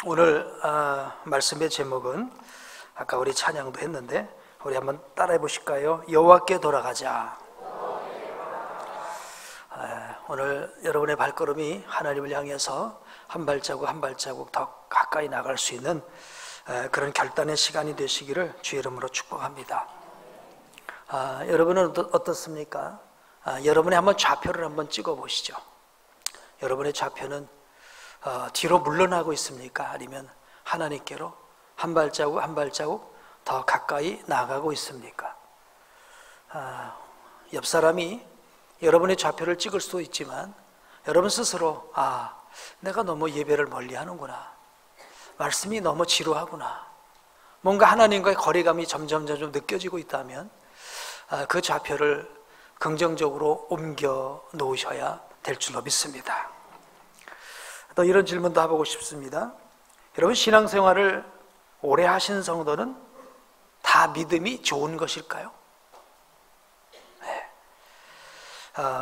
오늘 말씀의 제목은 아까 우리 찬양도 했는데 우리 한번 따라해 보실까요? 여호와께 돌아가자. 오늘 여러분의 발걸음이 하나님을 향해서 한 발자국 한 발자국 더 가까이 나갈 수 있는 그런 결단의 시간이 되시기를 주의 이름으로 축복합니다. 여러분은 어떻습니까? 여러분의 한번 좌표를 한번 찍어 보시죠. 여러분의 좌표는 뒤로 물러나고 있습니까? 아니면 하나님께로 한 발자국 한 발자국 더 가까이 나가고 있습니까? 옆 사람이 여러분의 좌표를 찍을 수도 있지만 여러분 스스로 내가 너무 예배를 멀리 하는구나, 말씀이 너무 지루하구나, 뭔가 하나님과의 거리감이 점점 느껴지고 있다면 그 좌표를 긍정적으로 옮겨 놓으셔야 될 줄로 믿습니다. 또 이런 질문도 해보고 싶습니다. 여러분, 신앙생활을 오래 하신 성도는 다 믿음이 좋은 것일까요?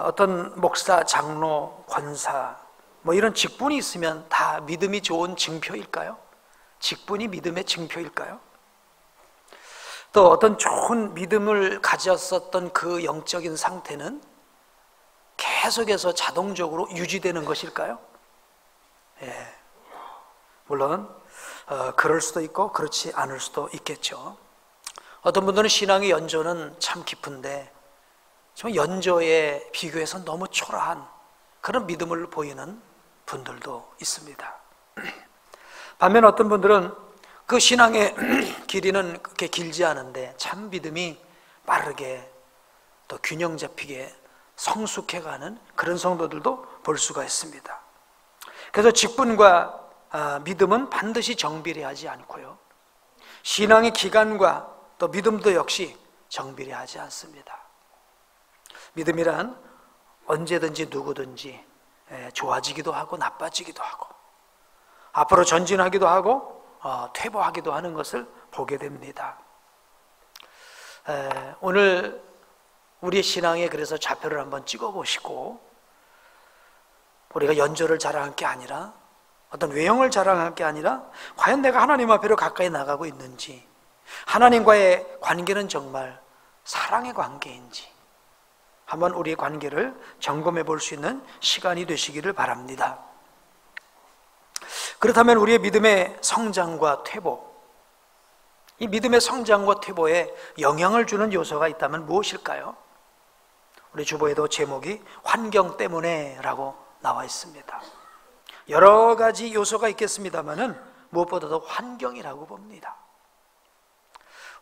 어떤 목사, 장로, 권사 이런 직분이 있으면 다 믿음이 좋은 증표일까요? 직분이 믿음의 증표일까요? 또 어떤 좋은 믿음을 가졌었던 그 영적인 상태는 계속해서 자동적으로 유지되는 것일까요? 물론 그럴 수도 있고 그렇지 않을 수도 있겠죠. 어떤 분들은 신앙의 연조는 참 깊은데 좀 연조에 비교해서 너무 초라한 그런 믿음을 보이는 분들도 있습니다. 반면 어떤 분들은 그 신앙의 길이는 그렇게 길지 않은데 참 믿음이 빠르게 또 균형 잡히게 성숙해가는 그런 성도들도 볼 수가 있습니다. 그래서 직분과 믿음은 반드시 정비례하지 않고요, 신앙의 기간과 또 믿음도 역시 정비례하지 않습니다. 믿음이란 언제든지 누구든지 좋아지기도 하고 나빠지기도 하고 앞으로 전진하기도 하고 퇴보하기도 하는 것을 보게 됩니다. 오늘 우리의 신앙에 그래서 좌표를 한번 찍어보시고, 우리가 연조를 자랑할 게 아니라 어떤 외형을 자랑할 게 아니라 과연 내가 하나님 앞으로 가까이 나가고 있는지, 하나님과의 관계는 정말 사랑의 관계인지 한번 우리의 관계를 점검해 볼 수 있는 시간이 되시기를 바랍니다. 그렇다면 우리의 믿음의 성장과 퇴보, 이 믿음의 성장과 퇴보에 영향을 주는 요소가 있다면 무엇일까요? 우리 주보에도 제목이 환경 때문에 라고 나와 있습니다. 여러 가지 요소가 있겠습니다만은 무엇보다도 환경이라고 봅니다.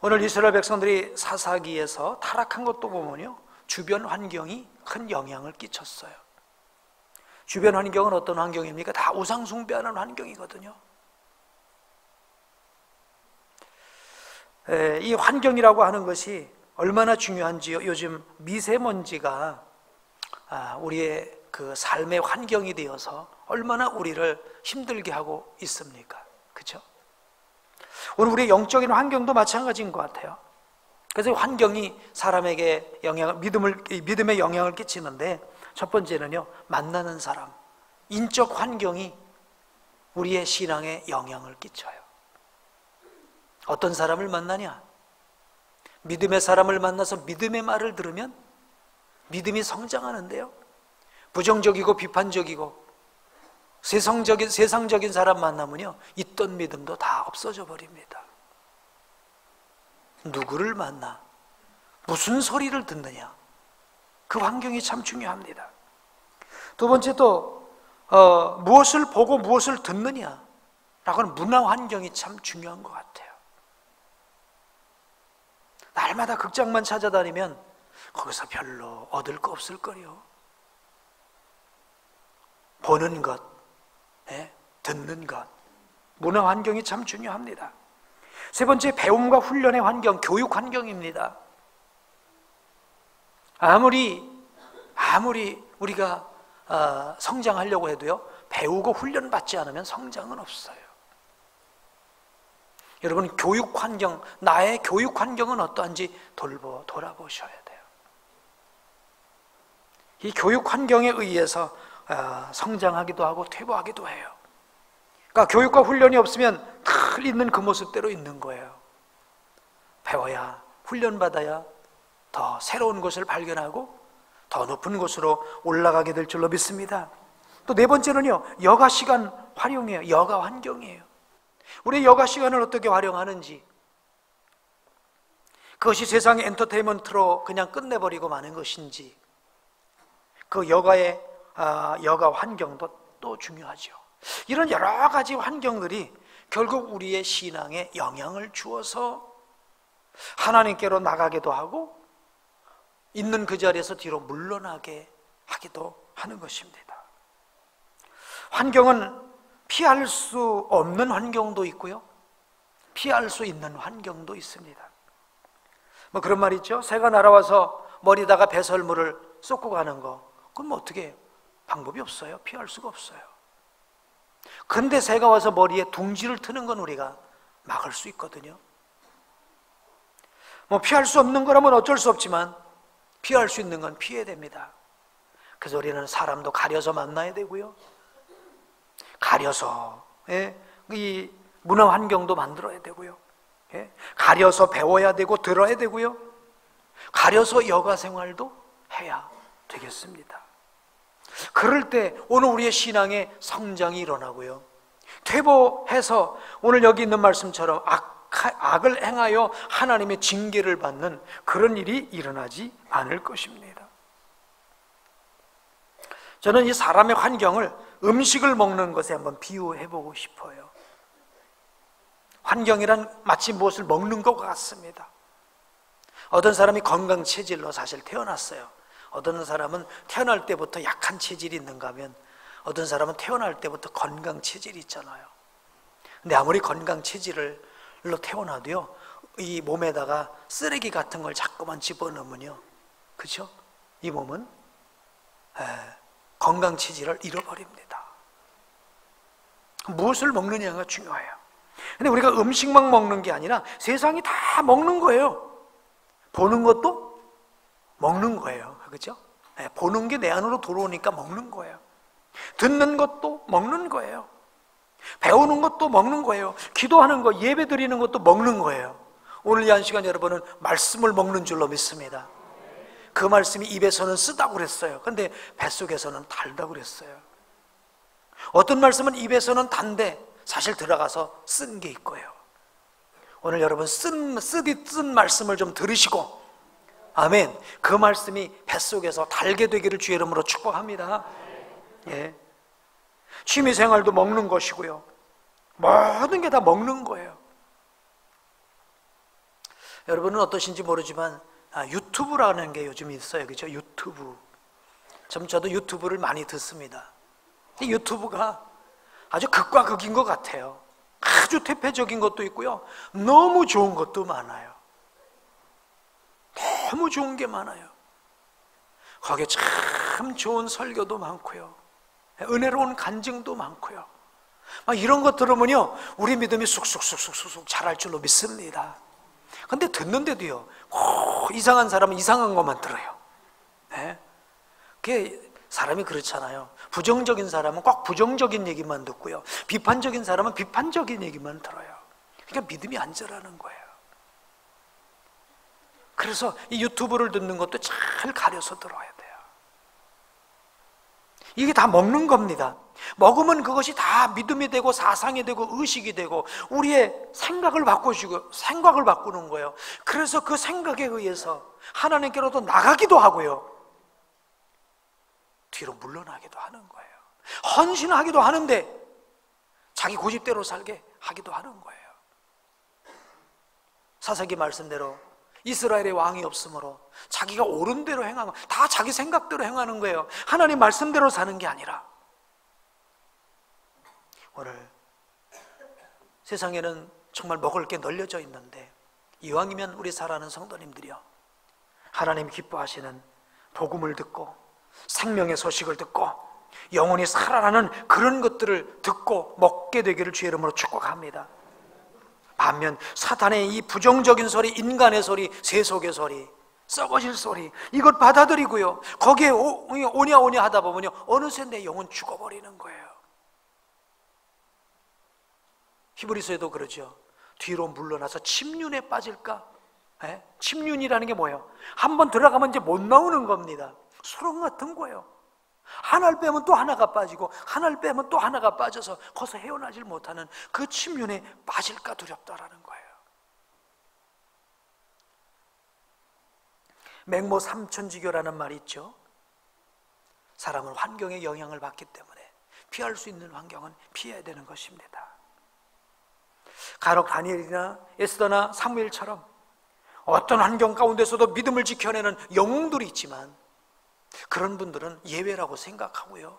오늘 이스라엘 백성들이 사사기에서 타락한 것도 보면요, 주변 환경이 큰 영향을 끼쳤어요. 주변 환경은 어떤 환경입니까? 다 우상 숭배하는 환경이거든요. 이 환경이라고 하는 것이 얼마나 중요한지요. 요즘 미세먼지가 우리의 그 삶의 환경이 되어서 얼마나 우리를 힘들게 하고 있습니까? 그렇죠? 오늘 우리의 영적인 환경도 마찬가지인 것 같아요. 그래서 환경이 사람에게 믿음에 영향을 끼치는데, 첫 번째는요, 만나는 사람, 인적 환경이 우리의 신앙에 영향을 끼쳐요. 어떤 사람을 만나냐? 믿음의 사람을 만나서 믿음의 말을 들으면 믿음이 성장하는데요, 부정적이고 비판적이고 세상적인 사람 만나면요, 있던 믿음도 다 없어져 버립니다. 누구를 만나, 무슨 소리를 듣느냐, 그 환경이 참 중요합니다. 두 번째 또 무엇을 보고 무엇을 듣느냐 라고 하는 문화 환경이 참 중요한 것 같아요. 날마다 극장만 찾아다니면 거기서 별로 얻을 거 없을 거요. 보는 것, 듣는 것, 문화 환경이 참 중요합니다. 세 번째, 배움과 훈련의 환경, 교육 환경입니다. 아무리 우리가 성장하려고 해도요, 배우고 훈련받지 않으면 성장은 없어요. 여러분, 교육 환경, 나의 교육 환경은 어떠한지 돌아보셔야 돼요. 이 교육 환경에 의해서 성장하기도 하고 퇴보하기도 해요. 그러니까 교육과 훈련이 없으면 늘 있는 그 모습대로 있는 거예요. 배워야, 훈련받아야 더 새로운 것을 발견하고 더 높은 곳으로 올라가게 될 줄로 믿습니다. 또 네 번째는요, 여가 시간 활용이에요. 여가 환경이에요. 우리 여가 시간을 어떻게 활용하는지, 그것이 세상의 엔터테인먼트로 그냥 끝내버리고 마는 것인지, 그 여가의 여가 환경도 또 중요하죠. 이런 여러 가지 환경들이 결국 우리의 신앙에 영향을 주어서 하나님께로 나가기도 하고 있는 그 자리에서 뒤로 물러나게 하기도 하는 것입니다. 환경은 피할 수 없는 환경도 있고요, 피할 수 있는 환경도 있습니다. 뭐 그런 말 있죠. 새가 날아와서 머리다가 배설물을 쏟고 가는 거, 그건 뭐 어떻게 해요? 방법이 없어요. 피할 수가 없어요. 근데 새가 와서 머리에 둥지를 트는 건 우리가 막을 수 있거든요. 뭐 피할 수 없는 거라면 어쩔 수 없지만 피할 수 있는 건 피해야 됩니다. 그래서 우리는 사람도 가려서 만나야 되고요, 가려서 이 문화 환경도 만들어야 되고요, 가려서 배워야 되고 들어야 되고요, 가려서 여가 생활도 해야 되겠습니다. 그럴 때 오늘 우리의 신앙의 성장이 일어나고요, 퇴보해서 오늘 여기 있는 말씀처럼 악을 행하여 하나님의 징계를 받는 그런 일이 일어나지 않을 것입니다. 저는 이 사람의 환경을 음식을 먹는 것에 한번 비유해 보고 싶어요. 환경이란 마치 무엇을 먹는 것 같습니다. 어떤 사람이 건강 체질로 사실 태어났어요. 어떤 사람은 태어날 때부터 약한 체질이 있는가 하면 어떤 사람은 태어날 때부터 건강 체질이 있잖아요. 근데 아무리 건강 체질로 태어나도요, 이 몸에다가 쓰레기 같은 걸 자꾸만 집어넣으면요, 그렇죠? 이 몸은 건강 체질을 잃어버립니다. 무엇을 먹느냐가 중요해요. 근데 우리가 음식만 먹는 게 아니라 세상이 다 먹는 거예요. 보는 것도 먹는 거예요. 그렇죠? 보는 게 내 안으로 들어오니까 먹는 거예요. 듣는 것도 먹는 거예요. 배우는 것도 먹는 거예요. 기도하는 거, 예배 드리는 것도 먹는 거예요. 오늘 이 한 시간 여러분은 말씀을 먹는 줄로 믿습니다. 그 말씀이 입에서는 쓰다고 그랬어요. 근데 뱃속에서는 달다고 그랬어요. 어떤 말씀은 입에서는 단데 사실 들어가서 쓴 게 있고요. 오늘 여러분 쓴 말씀을 좀 들으시고, 아멘, 그 말씀이 뱃속에서 달게 되기를 주의 이름으로 축복합니다. 예. 취미생활도 먹는 것이고요, 모든 게 다 먹는 거예요. 여러분은 어떠신지 모르지만 유튜브라는 게 요즘 있어요. 그렇죠? 유튜브. 저도 유튜브를 많이 듣습니다. 이 유튜브가 아주 극과 극인 것 같아요. 아주 퇴폐적인 것도 있고요, 너무 좋은 것도 많아요. 너무 좋은 게 많아요. 거기에 참 좋은 설교도 많고요, 은혜로운 간증도 많고요. 이런 것 들으면요, 우리 믿음이 쑥쑥 자랄 줄로 믿습니다. 근데 듣는데도요, 이상한 사람은 이상한 것만 들어요. 그게 사람이 그렇잖아요. 부정적인 사람은 꼭 부정적인 얘기만 듣고요, 비판적인 사람은 비판적인 얘기만 들어요. 그러니까 믿음이 안 자라는 거예요. 그래서 이 유튜브를 듣는 것도 잘 가려서 들어야 돼요. 이게 다 먹는 겁니다. 먹으면 그것이 다 믿음이 되고 사상이 되고 의식이 되고 우리의 생각을 바꾸는 거예요. 그래서 그 생각에 의해서 하나님께로도 나가기도 하고요, 뒤로 물러나기도 하는 거예요. 헌신하기도 하는데 자기 고집대로 살게 하기도 하는 거예요. 사사기 말씀대로 이스라엘의 왕이 없으므로 자기가 옳은 대로 행하고 다 자기 생각대로 행하는 거예요. 하나님 말씀대로 사는 게 아니라. 오늘 세상에는 정말 먹을 게 널려져 있는데 이왕이면 우리 사랑하는 성도님들이요, 하나님 기뻐하시는 복음을 듣고 생명의 소식을 듣고 영혼이 살아나는 그런 것들을 듣고 먹게 되기를 주의 이름으로 축복합니다. 반면 사탄의 이 부정적인 소리, 인간의 소리, 세속의 소리, 썩어질 소리, 이걸 받아들이고요, 거기에 오냐 하다 보면요, 어느새 내 영혼 죽어버리는 거예요. 히브리서에도 그러죠. 뒤로 물러나서 침륜에 빠질까? 침륜이라는 게 뭐예요? 한번 들어가면 이제 못 나오는 겁니다. 수렁 같은 거예요. 하나를 빼면 또 하나가 빠지고 하나를 빼면 또 하나가 빠져서 거기서 헤어나질 못하는 그 침륜에 빠질까 두렵다라는 거예요. 맹모 삼천지교라는 말이 있죠. 사람은 환경의 영향을 받기 때문에 피할 수 있는 환경은 피해야 되는 것입니다. 간혹 다니엘이나 에스더나 사무엘처럼 어떤 환경 가운데서도 믿음을 지켜내는 영웅들이 있지만 그런 분들은 예외라고 생각하고요,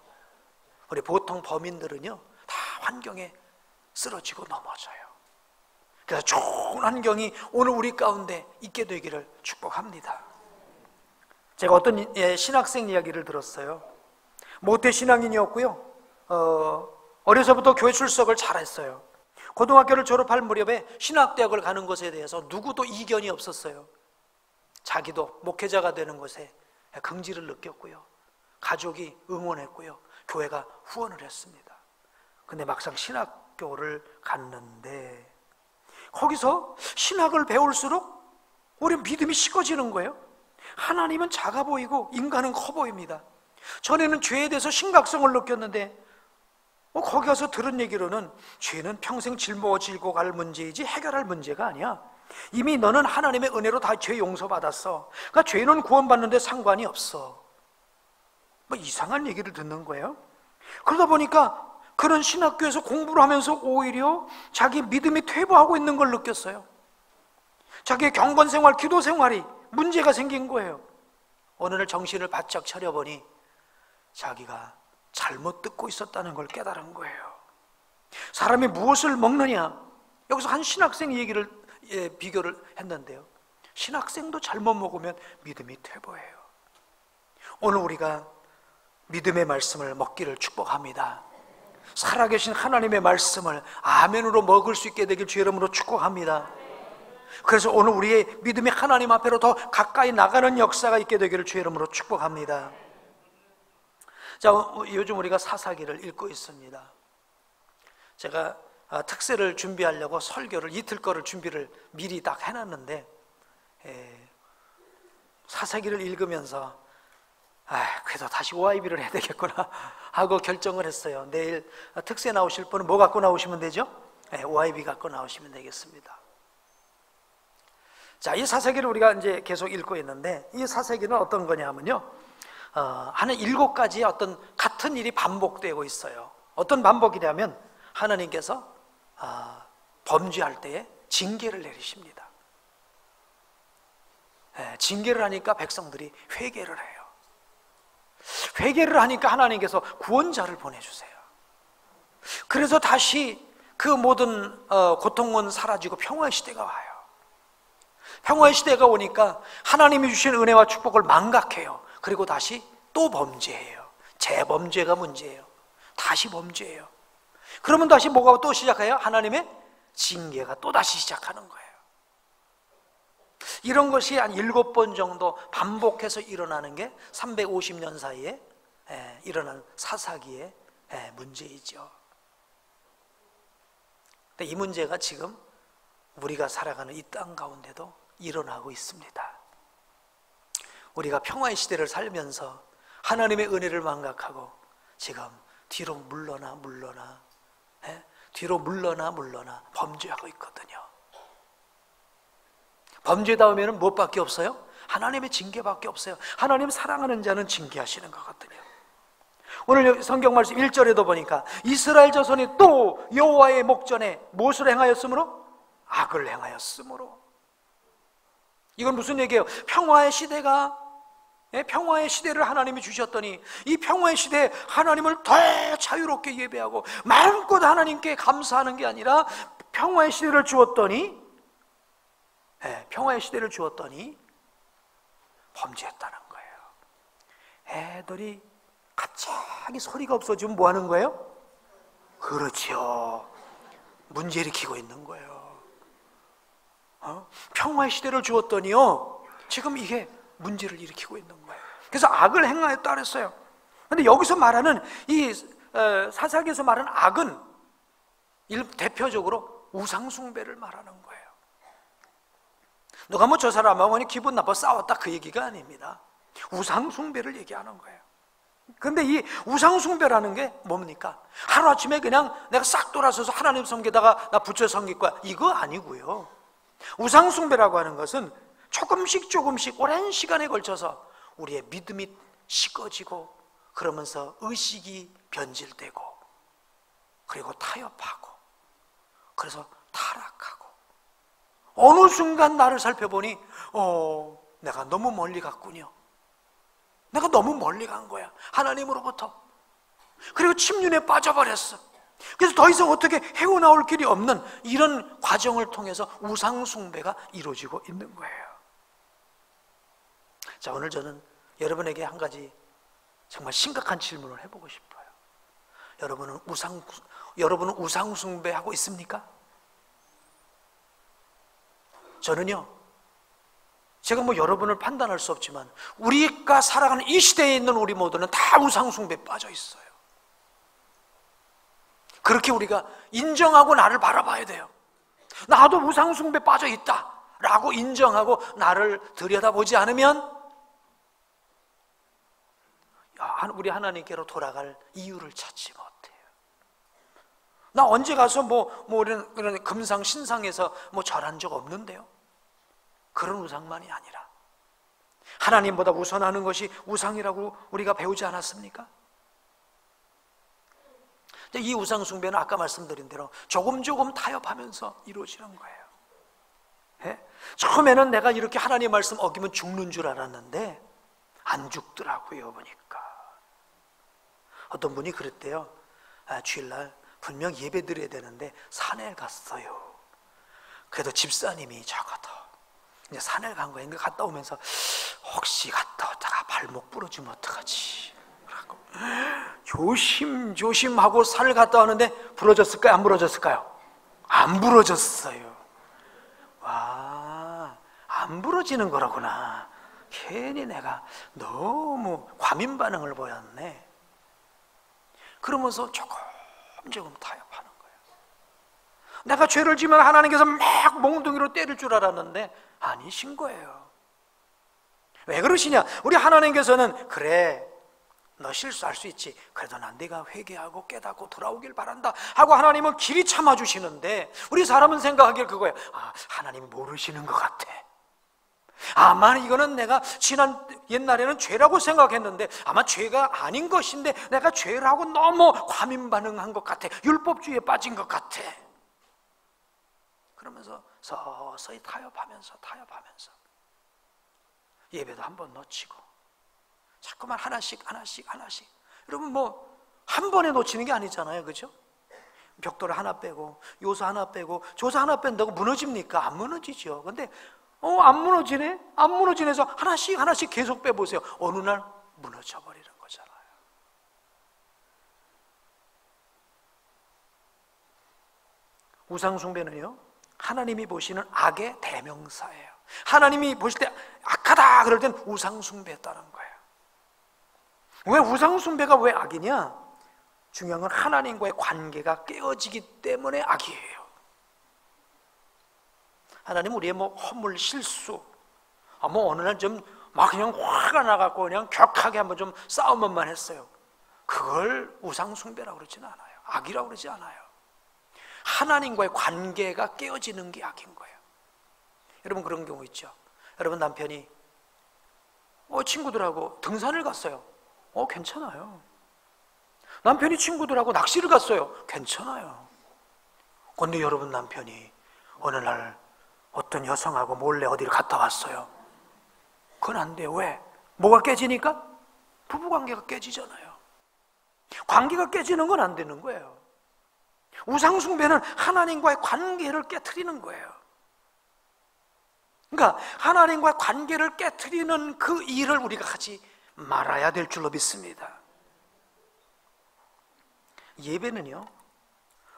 우리 보통 범인들은요 다 환경에 쓰러지고 넘어져요. 그래서 좋은 환경이 오늘 우리 가운데 있게 되기를 축복합니다. 제가 어떤 신학생 이야기를 들었어요. 모태 신앙인이었고요, 어려서부터 교회 출석을 잘했어요. 고등학교를 졸업할 무렵에 신학대학을 가는 것에 대해서 누구도 이견이 없었어요. 자기도 목회자가 되는 것에 긍지를 느꼈고요, 가족이 응원했고요, 교회가 후원을 했습니다. 근데 막상 신학교를 갔는데 거기서 신학을 배울수록 우리 믿음이 식어지는 거예요. 하나님은 작아 보이고 인간은 커 보입니다. 전에는 죄에 대해서 심각성을 느꼈는데 거기 가서 들은 얘기로는 죄는 평생 짊어지고 갈 문제이지 해결할 문제가 아니야. 이미 너는 하나님의 은혜로 다 죄 용서받았어. 그러니까 죄는 구원받는데 상관이 없어. 뭐 이상한 얘기를 듣는 거예요. 그러다 보니까 그런 신학교에서 공부를 하면서 오히려 자기 믿음이 퇴보하고 있는 걸 느꼈어요. 자기의 경건생활, 기도생활이 문제가 생긴 거예요. 어느 날 정신을 바짝 차려보니 자기가 잘못 듣고 있었다는 걸 깨달은 거예요. 사람이 무엇을 먹느냐, 여기서 한 신학생 얘기를 비교를 했는데요, 신학생도 잘못 먹으면 믿음이 퇴보해요. 오늘 우리가 믿음의 말씀을 먹기를 축복합니다. 살아계신 하나님의 말씀을 아멘으로 먹을 수 있게 되길 주의 이름으로 축복합니다. 그래서 오늘 우리의 믿음이 하나님 앞으로 더 가까이 나가는 역사가 있게 되기를 주의 이름으로 축복합니다. 자, 요즘 우리가 사사기를 읽고 있습니다. 제가 특세를 준비하려고 설교를 이틀 거를 준비를 미리 딱 해놨는데 사사기를 읽으면서 그래도 다시 OIB를 해야 되겠구나 하고 결정을 했어요. 내일 특세 나오실 분은 뭐 갖고 나오시면 되죠? OIB 갖고 나오시면 되겠습니다. 자, 이 사사기를 우리가 이제 계속 읽고 있는데 이 사사기는 어떤 거냐면요, 하는 7가지의 어떤 같은 일이 반복되고 있어요. 어떤 반복이냐면 하나님께서 범죄할 때에 징계를 내리십니다. 징계를 하니까 백성들이 회개를 해요. 회개를 하니까 하나님께서 구원자를 보내주세요. 그래서 다시 그 모든 고통은 사라지고 평화의 시대가 와요. 평화의 시대가 오니까 하나님이 주신 은혜와 축복을 망각해요. 그리고 다시 또 범죄해요. 재범죄가 문제예요. 다시 범죄해요. 그러면 다시 뭐가 또 시작해요? 하나님의 징계가 또 다시 시작하는 거예요. 이런 것이 한 7번 정도 반복해서 일어나는 게 350년 사이에 일어난 사사기의 문제이죠. 근데 이 문제가 지금 우리가 살아가는 이 땅 가운데도 일어나고 있습니다. 우리가 평화의 시대를 살면서 하나님의 은혜를 망각하고 지금 뒤로 물러나 뒤로 물러나 범죄하고 있거든요. 범죄다 하면 무엇밖에 없어요? 하나님의 징계밖에 없어요. 하나님 사랑하는 자는 징계하시는 거거든요. 오늘 성경 말씀 1절에도 보니까 이스라엘 자손이 또 여호와의 목전에 무엇을 행하였으므로? 악을 행하였으므로. 이건 무슨 얘기예요? 평화의 시대를 하나님이 주셨더니 이 평화의 시대에 하나님을 더 자유롭게 예배하고 마음껏 하나님께 감사하는 게 아니라 평화의 시대를 주었더니 범죄했다는 거예요. 애들이 갑자기 소리가 없어지면 뭐 하는 거예요? 그렇죠, 문제 일으키고 있는 거예요. 평화의 시대를 주었더니요, 지금 이게 문제를 일으키고 있는 거예요. 그래서 악을 행하였다 그랬어요. 그런데 여기서 말하는 이 사사기에서 말하는 악은 대표적으로 우상숭배를 말하는 거예요. 누가 뭐 저 사람하고 기분 나빠 싸웠다 그 얘기가 아닙니다. 우상숭배를 얘기하는 거예요. 근데 이 우상숭배라는 게 뭡니까? 하루아침에 그냥 내가 싹 돌아서서 하나님 섬기다가 나 부처 섬길 거야, 이거 아니고요. 우상숭배라고 하는 것은 조금씩 오랜 시간에 걸쳐서 우리의 믿음이 식어지고, 그러면서 의식이 변질되고, 그리고 타협하고, 그래서 타락하고, 어느 순간 나를 살펴보니 내가 너무 멀리 갔군요. 내가 너무 멀리 간 거야, 하나님으로부터. 그리고 침륜에 빠져버렸어. 그래서 더 이상 어떻게 헤어나올 길이 없는 이런 과정을 통해서 우상숭배가 이루어지고 있는 거예요. 자, 오늘 저는 여러분에게 한 가지 정말 심각한 질문을 해보고 싶어요. 여러분은 우상숭배하고 있습니까? 저는요, 제가 뭐 여러분을 판단할 수 없지만 우리가 살아가는 이 시대에 있는 우리 모두는 다 우상숭배에 빠져 있어요. 그렇게 우리가 인정하고 나를 바라봐야 돼요. 나도 우상숭배에 빠져 있다 라고 인정하고 나를 들여다보지 않으면 우리 하나님께로 돌아갈 이유를 찾지 못해요. 나 언제 가서 이런 금상 신상에서 절한 적 없는데요. 그런 우상만이 아니라 하나님보다 우선하는 것이 우상이라고 우리가 배우지 않았습니까? 이 우상숭배는 아까 말씀드린 대로 조금 타협하면서 이루어지는 거예요. 예? 처음에는 내가 이렇게 하나님 말씀 어기면 죽는 줄 알았는데 안 죽더라고요. 보니까 어떤 분이 그랬대요. 주일날 분명 예배 드려야 되는데 산에 갔어요. 그래도 집사님이 적어도 이제 산에 간 거예요. 갔다 오면서 혹시 갔다 오다가 발목 부러지면 어떡하지? 라고 조심하고 산을 갔다 왔는데 부러졌을까요? 안 부러졌을까요? 안 부러졌어요. 와, 안 부러지는 거라구나. 괜히 내가 너무 과민 반응을 보였네. 그러면서 조금 타협하는 거예요. 내가 죄를 지면 하나님께서 막 몽둥이로 때릴 줄 알았는데 아니신 거예요. 왜 그러시냐? 우리 하나님께서는 그래, 너 실수할 수 있지. 그래도 난 네가 회개하고 깨닫고 돌아오길 바란다 하고 하나님은 길이 참아주시는데, 우리 사람은 생각하길 그거예요. 하나님 모르시는 것 같아. 아마 이거는 내가 옛날에는 죄라고 생각했는데 아마 죄가 아닌 것인데 내가 죄라고 너무 과민 반응한 것 같아. 율법주의에 빠진 것 같아. 그러면서 서서히 타협하면서 예배도 한번 놓치고 자꾸만 하나씩. 여러분 한 번에 놓치는 게 아니잖아요, 그죠? 벽돌 하나 빼고 요소 하나 빼고 조소 하나 뺀다고 무너집니까? 안 무너지죠. 근데 안 무너지네? 안 무너지네서 하나씩 계속 빼보세요. 어느 날 무너져 버리는 거잖아요. 우상숭배는요, 하나님이 보시는 악의 대명사예요. 하나님이 보실 때 악하다 그럴 땐 우상숭배했다는 거예요. 왜 우상숭배가 왜 악이냐? 중요한 건 하나님과의 관계가 깨어지기 때문에 악이에요. 하나님 우리의 허물, 실수, 어느 날 좀 막 그냥 화가 나갖고 그냥 격하게 한번 좀 싸움만 했어요. 그걸 우상숭배라고 그러지는 않아요. 악이라고 그러지 않아요. 하나님과의 관계가 깨어지는 게 악인 거예요. 여러분 그런 경우 있죠. 여러분 남편이 친구들하고 등산을 갔어요. 괜찮아요. 남편이 친구들하고 낚시를 갔어요. 괜찮아요. 그런데 여러분 남편이 어느 날 어떤 여성하고 몰래 어디를 갔다 왔어요. 그건 안 돼요. 왜? 뭐가 깨지니까? 부부관계가 깨지잖아요. 관계가 깨지는 건 안 되는 거예요. 우상숭배는 하나님과의 관계를 깨트리는 거예요. 그러니까 하나님과의 관계를 깨트리는 그 일을 우리가 하지 말아야 될 줄로 믿습니다. 예배는요,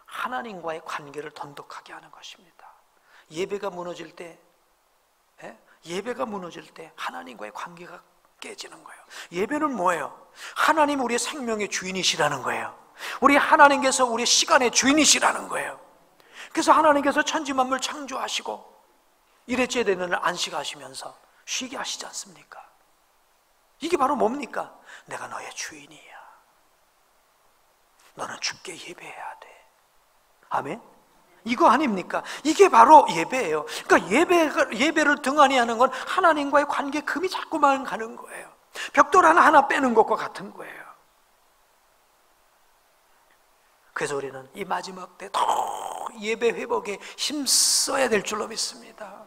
하나님과의 관계를 돈독하게 하는 것입니다. 예배가 무너질 때 하나님과의 관계가 깨지는 거예요. 예배는 뭐예요? 하나님 우리의 생명의 주인이시라는 거예요. 우리 하나님께서 우리 시간의 주인이시라는 거예요. 그래서 하나님께서 천지만물 창조하시고 일회째 되는 날 안식하시면서 쉬게 하시지 않습니까? 이게 바로 뭡니까? 내가 너의 주인이야. 너는 주께 예배해야 돼. 아멘? 이거 아닙니까? 이게 바로 예배예요. 그러니까 예배를 등한히 하는 건 하나님과의 관계 금이 자꾸만 가는 거예요. 벽돌 하나 빼는 것과 같은 거예요. 그래서 우리는 이 마지막 때 더 예배 회복에 힘써야 될 줄로 믿습니다.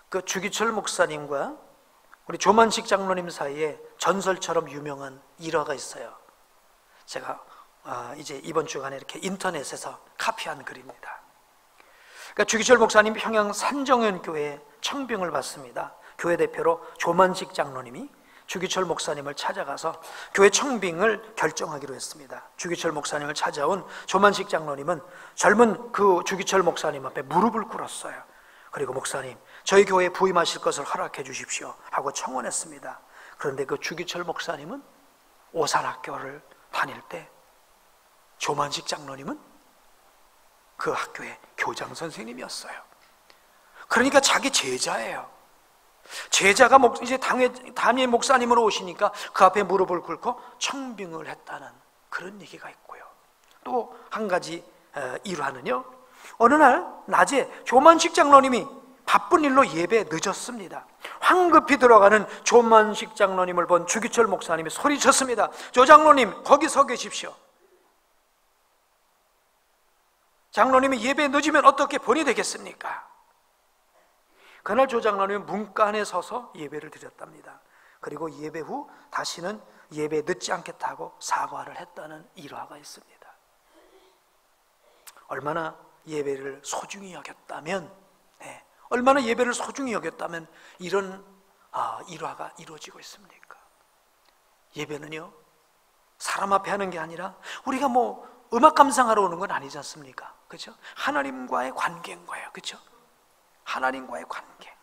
그 주기철 목사님과 우리 조만식 장로님 사이에 전설처럼 유명한 일화가 있어요. 제가 이제 이번 주간에 이렇게 인터넷에서 카피한 글입니다. 그러니까 주기철 목사님 평양 산정현 교회에 청빙을 받습니다. 교회 대표로 조만식 장로님이 주기철 목사님을 찾아가서 교회 청빙을 결정하기로 했습니다. 주기철 목사님을 찾아온 조만식 장로님은 젊은 그 주기철 목사님 앞에 무릎을 꿇었어요. 그리고 목사님, 저희 교회에 부임하실 것을 허락해 주십시오 하고 청원했습니다. 그런데 그 주기철 목사님은 오산학교를 다닐 때 조만식 장로님은 그 학교의 교장 선생님이었어요. 그러니까 자기 제자예요. 제자가 이제 담임 목사님으로 오시니까 그 앞에 무릎을 꿇고 청빙을 했다는 그런 얘기가 있고요. 또 한 가지 일화는요, 어느 날 낮에 조만식 장로님이 바쁜 일로 예배에 늦었습니다. 황급히 들어가는 조만식 장로님을 본 주기철 목사님이 소리쳤습니다. 조 장로님, 거기 서 계십시오. 장로님이 예배에 늦으면 어떻게 본이 되겠습니까? 그날 조 장로님은 문간에 서서 예배를 드렸답니다. 그리고 예배 후 다시는 예배에 늦지 않겠다고 사과를 했다는 일화가 있습니다. 얼마나 예배를 소중히 여겼다면, 얼마나 예배를 소중히 여겼다면 이런 일화가 이루어지고 있습니까? 예배는요, 사람 앞에 하는 게 아니라 우리가 음악 감상하러 오는 건 아니지 않습니까? 그렇죠? 하나님과의 관계인 거예요. 그렇죠? 하나님과의 관계.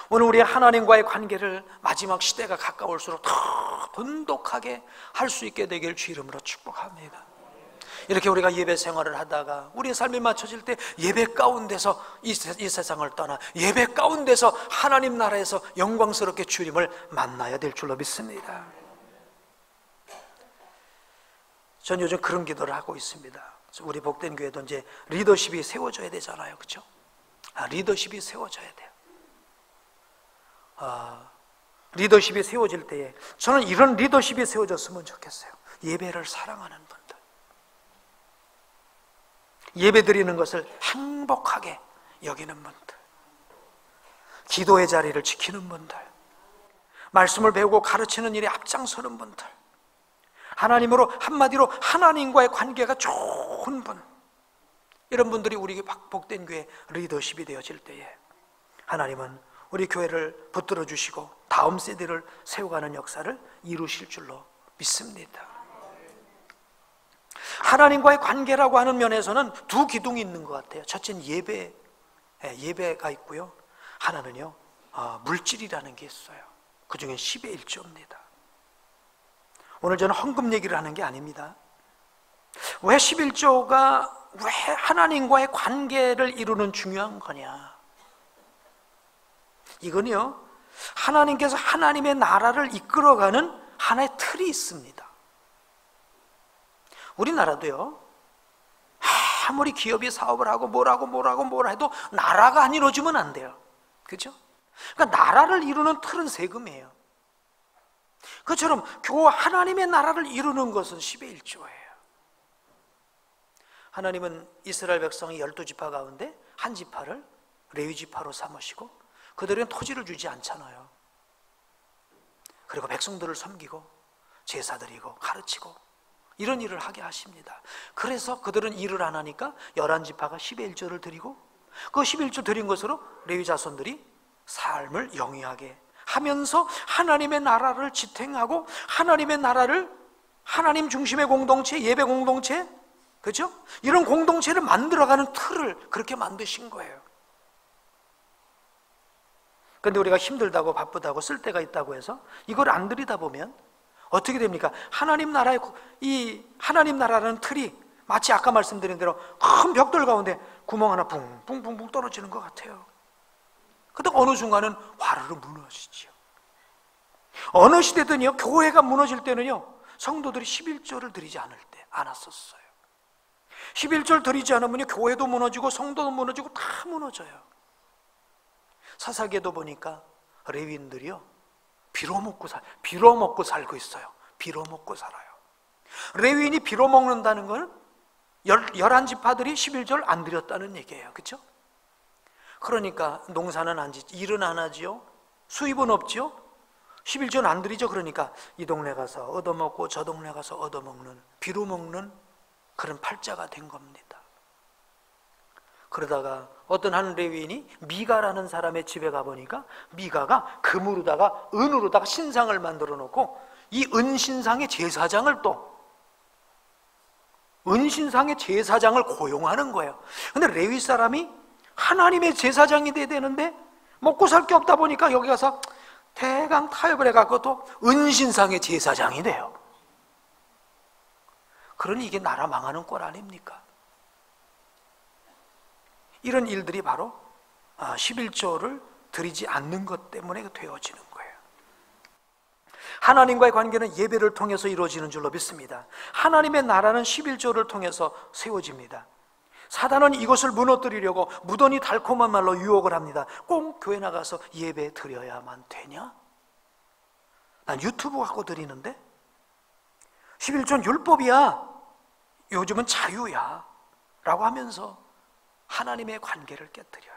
오늘 우리 하나님과의 관계를 마지막 시대가 가까울수록 더 돈독하게 할 수 있게 되길 주 이름으로 축복합니다. 이렇게 우리가 예배 생활을 하다가 우리의 삶이 맞춰질 때 예배 가운데서 이 세상을 떠나 예배 가운데서 하나님 나라에서 영광스럽게 주님을 만나야 될 줄로 믿습니다. 전 요즘 그런 기도를 하고 있습니다. 우리 복된 교회도 이제 리더십이 세워져야 되잖아요. 그렇죠? 리더십이 세워져야 돼요. 리더십이 세워질 때에 저는 이런 리더십이 세워졌으면 좋겠어요. 예배를 사랑하는 분들, 예배 드리는 것을 행복하게 여기는 분들, 기도의 자리를 지키는 분들, 말씀을 배우고 가르치는 일에 앞장서는 분들, 하나님으로 한마디로 하나님과의 관계가 좋은 분, 이런 분들이 우리 복된 교회 리더십이 되어질 때에 하나님은 우리 교회를 붙들어 주시고 다음 세대를 세워가는 역사를 이루실 줄로 믿습니다. 하나님과의 관계라고 하는 면에서는 두 기둥이 있는 것 같아요. 첫째는 예배가 있고요, 하나는요 물질이라는 게 있어요. 그 중에 10의 1조입니다. 오늘 저는 헌금 얘기를 하는 게 아닙니다. 왜 11조가 왜 하나님과의 관계를 이루는 중요한 거냐? 이건요, 하나님께서 하나님의 나라를 이끌어가는 하나의 틀이 있습니다. 우리나라도요, 아무리 기업이 사업을 하고 뭐라 해도 나라가 안 이루어지면 안 돼요. 그렇죠? 그러니까 나라를 이루는 틀은 세금이에요. 그처럼 하나님의 나라를 이루는 것은 10의 1조예요. 하나님은 이스라엘 백성의 12지파 가운데 한 지파를 레위 지파로 삼으시고 그들은 토지를 주지 않잖아요. 그리고 백성들을 섬기고 제사 드리고 가르치고 이런 일을 하게 하십니다. 그래서 그들은 일을 안 하니까 11지파가 10의 1조를 드리고 그 11조 드린 것으로 레위 자손들이 삶을 영위하게 하면서 하나님의 나라를 지탱하고 하나님의 나라를 하나님 중심의 공동체, 예배 공동체, 그렇죠? 이런 공동체를 만들어가는 틀을 그렇게 만드신 거예요. 그런데 우리가 힘들다고 바쁘다고 쓸 데가 있다고 해서 이걸 안 드리다 보면 어떻게 됩니까? 하나님 나라라는 틀이 마치 아까 말씀드린 대로 큰 벽돌 가운데 구멍 하나 붕붕붕붕 떨어지는 것 같아요. 그런데 어느 순간은 화르르 무너지죠. 어느 시대든요, 교회가 무너질 때는요, 성도들이 11조를 드리지 않았었어요. 11조를 드리지 않으면 교회도 무너지고 성도도 무너지고 다 무너져요. 사사기에도 보니까 레위인들이요, 비로 먹고 살고 있어요. 비로 먹고 살아요. 레위인이 비로 먹는다는 건 11지파들이 11조를 안 드렸다는 얘기예요. 그렇죠? 그러니까 농사는 안 짓지, 일은 안 하지요, 수입은 없지요, 11조는 안 드리죠. 그러니까 이 동네 가서 얻어먹고 저 동네 가서 얻어먹는, 비로 먹는 그런 팔자가 된 겁니다. 그러다가 어떤 한 레위인이 미가라는 사람의 집에 가보니까 미가가 금으로다가 은으로다가 신상을 만들어 놓고 이 은신상의 제사장을 고용하는 거예요. 근데 레위 사람이 하나님의 제사장이 돼야 되는데 먹고 살 게 없다 보니까 여기 가서 대강 타협을 해갖고 또 은신상의 제사장이 돼요. 그러니 이게 나라 망하는 꼴 아닙니까? 이런 일들이 바로 11조를 드리지 않는 것 때문에 되어지는 거예요. 하나님과의 관계는 예배를 통해서 이루어지는 줄로 믿습니다. 하나님의 나라는 11조를 통해서 세워집니다. 사단은 이것을 무너뜨리려고 무던히 달콤한 말로 유혹을 합니다. 꼭 교회 나가서 예배 드려야만 되냐? 난 유튜브 갖고 드리는데 11조는 율법이야, 요즘은 자유야 라고 하면서 하나님의 관계를 깨뜨려요.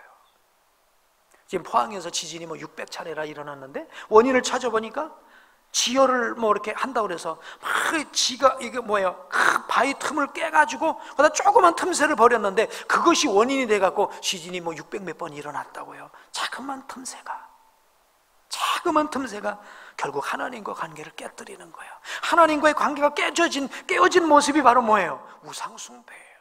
지금 포항에서 지진이 600차례나 일어났는데 원인을 찾아보니까 지혈을 이렇게 한다고 그래서 막 지가 이게 뭐예요? 그 바위 틈을 깨가지고 거기다 조그만 틈새를 버렸는데 그것이 원인이 돼갖고 지진이 600 몇 번 일어났다고요. 자그만 틈새가 결국 하나님과 관계를 깨뜨리는 거예요. 하나님과의 관계가 깨어진 모습이 바로 뭐예요? 우상숭배예요.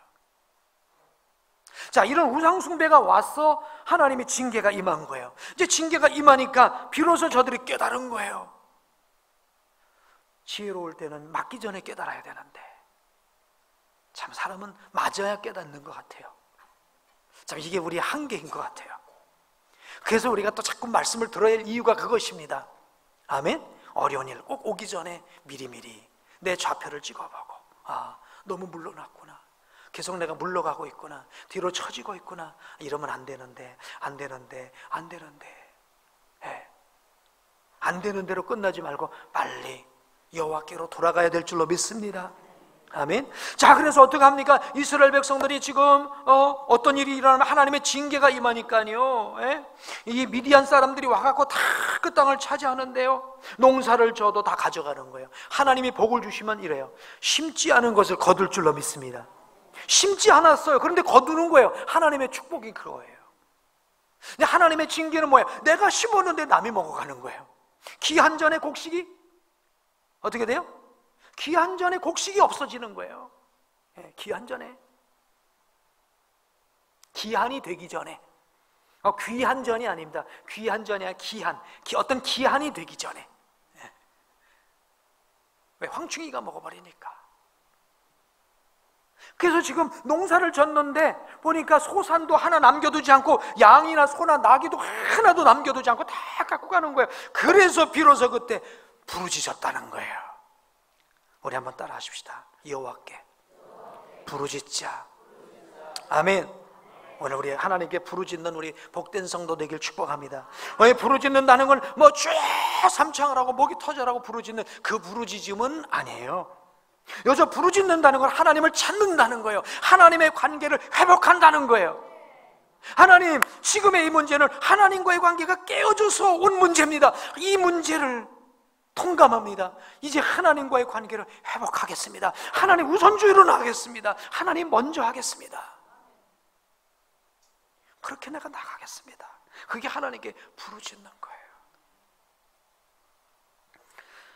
자, 이런 우상숭배가 와서 하나님의 징계가 임한 거예요. 이제 징계가 임하니까 비로소 저들이 깨달은 거예요. 지혜로울 때는 맞기 전에 깨달아야 되는데 참 사람은 맞아야 깨닫는 것 같아요. 참 이게 우리의 한계인 것 같아요. 그래서 우리가 또 자꾸 말씀을 들어야 할 이유가 그것입니다. 아멘? 어려운 일 꼭 오기 전에 미리미리 내 좌표를 찍어보고, 너무 물러났구나, 계속 내가 물러가고 있구나, 뒤로 처지고 있구나, 이러면 안 되는데 안 되는 대로 끝나지 말고 빨리 여호와께로 돌아가야 될 줄로 믿습니다. 아멘. 자, 그래서 어떻게 합니까? 이스라엘 백성들이 지금 어떤 일이 일어나면 하나님의 징계가 임하니까요, 이 미디안 사람들이 와갖고 다 그 땅을 차지하는데요, 농사를 져도 다 가져가는 거예요. 하나님이 복을 주시면 이래요. 심지 않은 것을 거둘 줄로 믿습니다. 심지 않았어요. 그런데 거두는 거예요. 하나님의 축복이 그거예요. 근데 하나님의 징계는 뭐예요? 내가 심었는데 남이 먹어가는 거예요. 기한 전에 곡식이 어떻게 돼요? 기한 전에 곡식이 없어지는 거예요. 기한 전에, 기한이 되기 전에, 귀한 전이 아닙니다. 귀한 전이 아니라 어떤 기한이 되기 전에. 왜? 황충이가 먹어버리니까. 그래서 지금 농사를 졌는데 보니까 소산도 하나 남겨두지 않고 양이나 소나 나귀도 하나도 남겨두지 않고 다 갖고 가는 거예요. 그래서 비로소 그때 부르짖었다는 거예요. 우리 한번 따라 하십시다. 여호와께 부르짖자. 아멘. 오늘 우리 하나님께 부르짖는 우리 복된 성도 되길 축복합니다. 왜 부르짖는다는 건 삼창을 하고 목이 터져라고 부르짖는 그 부르짖음은 아니에요. 여기서 부르짖는다는 건 하나님을 찾는다는 거예요. 하나님의 관계를 회복한다는 거예요. 하나님, 지금의 이 문제는 하나님과의 관계가 깨어져서 온 문제입니다. 이 문제를 통감합니다. 이제 하나님과의 관계를 회복하겠습니다. 하나님 우선주의로 나가겠습니다. 하나님 먼저 하겠습니다. 그렇게 내가 나가겠습니다. 그게 하나님께 부르짖는 거예요.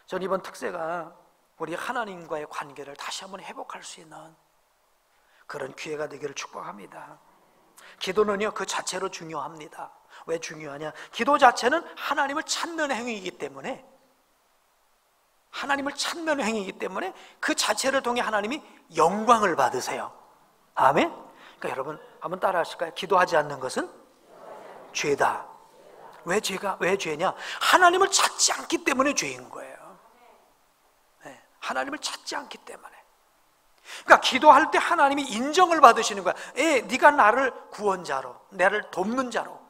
전 이번 특세가 우리 하나님과의 관계를 다시 한번 회복할 수 있는 그런 기회가 되기를 축복합니다. 기도는요, 그 자체로 중요합니다. 왜 중요하냐? 기도 자체는 하나님을 찾는 행위이기 때문에 하나님을 찾는 행위이기 때문에 그 자체를 통해 하나님이 영광을 받으세요. 아멘. 그러니까 여러분 한번 따라 하실까요? 기도하지 않는 것은 죄다. 왜 죄냐? 하나님을 찾지 않기 때문에 죄인 거예요. 네, 하나님을 찾지 않기 때문에. 그러니까 기도할 때 하나님이 인정을 받으시는 거야. 네가 나를 구원자로, 나를 돕는 자로,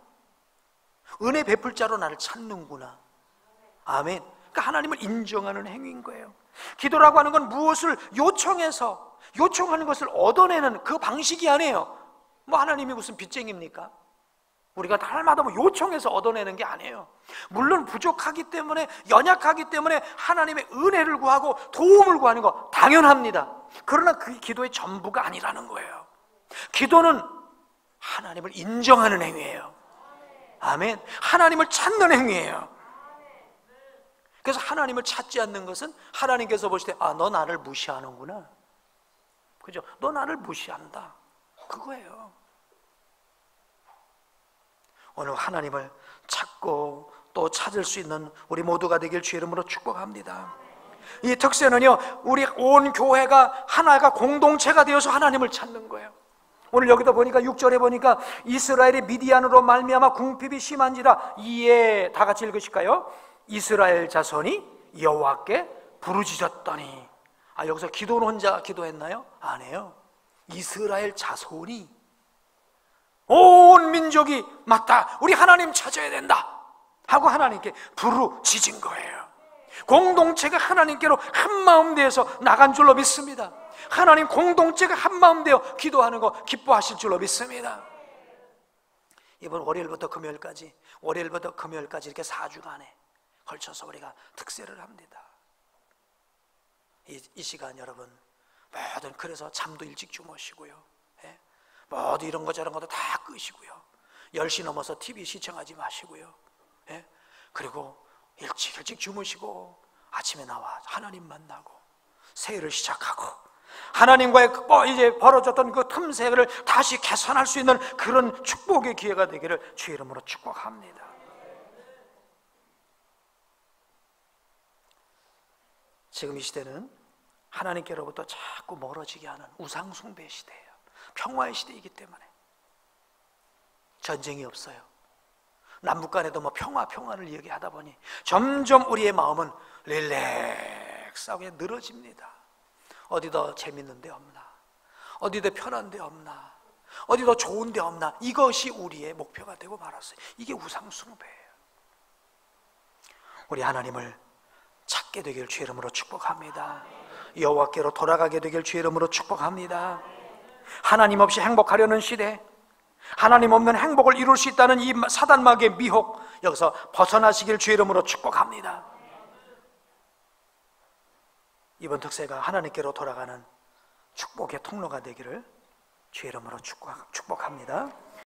은혜 베풀 자로 나를 찾는구나. 아멘. 그러니까 하나님을 인정하는 행위인 거예요. 기도라고 하는 건 무엇을 요청해서 요청하는 것을 얻어내는 그 방식이 아니에요. 뭐 하나님이 무슨 빚쟁입니까? 우리가 날마다 뭐 요청해서 얻어내는 게 아니에요. 물론 부족하기 때문에, 연약하기 때문에 하나님의 은혜를 구하고 도움을 구하는 거 당연합니다. 그러나 그게 기도의 전부가 아니라는 거예요. 기도는 하나님을 인정하는 행위예요. 아멘. 하나님을 찾는 행위예요. 그래서 하나님을 찾지 않는 것은 하나님께서 보실 때 너 나를 무시하는구나, 그죠? 너 나를 무시한다, 그거예요. 오늘 하나님을 찾고 또 찾을 수 있는 우리 모두가 되길 주의 이름으로 축복합니다. 이 특세는요, 우리 온 교회가 하나가 공동체가 되어서 하나님을 찾는 거예요. 오늘 여기도 보니까 6절에 보니까 이스라엘이 미디안으로 말미암아 궁핍이 심한지라. 이에 다 같이 읽으실까요? 이스라엘 자손이 여호와께 부르짖었더니. 여기서 기도는 혼자 기도했나요? 아니에요. 이스라엘 자손이, 온 민족이 맞다, 우리 하나님 찾아야 된다 하고 하나님께 부르짖은 거예요. 공동체가 하나님께로 한마음 되어서 나간 줄로 믿습니다. 하나님 공동체가 한마음 되어 기도하는 거 기뻐하실 줄로 믿습니다. 이번 월요일부터 금요일까지 이렇게 4주간에 걸쳐서 우리가 특세를 합니다. 이 시간 여러분 모든, 그래서 잠도 일찍 주무시고요, 모두 이런 거 저런 것도 다 끄시고요, 10시 넘어서 TV 시청하지 마시고요, 그리고 일찍 주무시고 아침에 나와 하나님 만나고 새해를 시작하고 하나님과의 이제 벌어졌던 그 틈새를 다시 개선할 수 있는 그런 축복의 기회가 되기를 주의 이름으로 축복합니다. 지금 이 시대는 하나님께로부터 자꾸 멀어지게 하는 우상숭배 시대예요. 평화의 시대이기 때문에. 전쟁이 없어요. 남북 간에도 뭐 평화를 얘기하다 보니 점점 우리의 마음은 릴렉스하게 늘어집니다. 어디 더 재밌는 데 없나? 어디 더 편한 데 없나? 어디 더 좋은 데 없나? 이것이 우리의 목표가 되고 말았어요. 이게 우상숭배예요. 우리 하나님을 찾게 되길 주의 이름으로 축복합니다. 여호와께로 돌아가게 되길 주의 이름으로 축복합니다. 하나님 없이 행복하려는 시대, 하나님 없는 행복을 이룰 수 있다는 이 사단마귀의 미혹, 여기서 벗어나시길 주의 이름으로 축복합니다. 이번 특세가 하나님께로 돌아가는 축복의 통로가 되기를 주의 이름으로 축복합니다.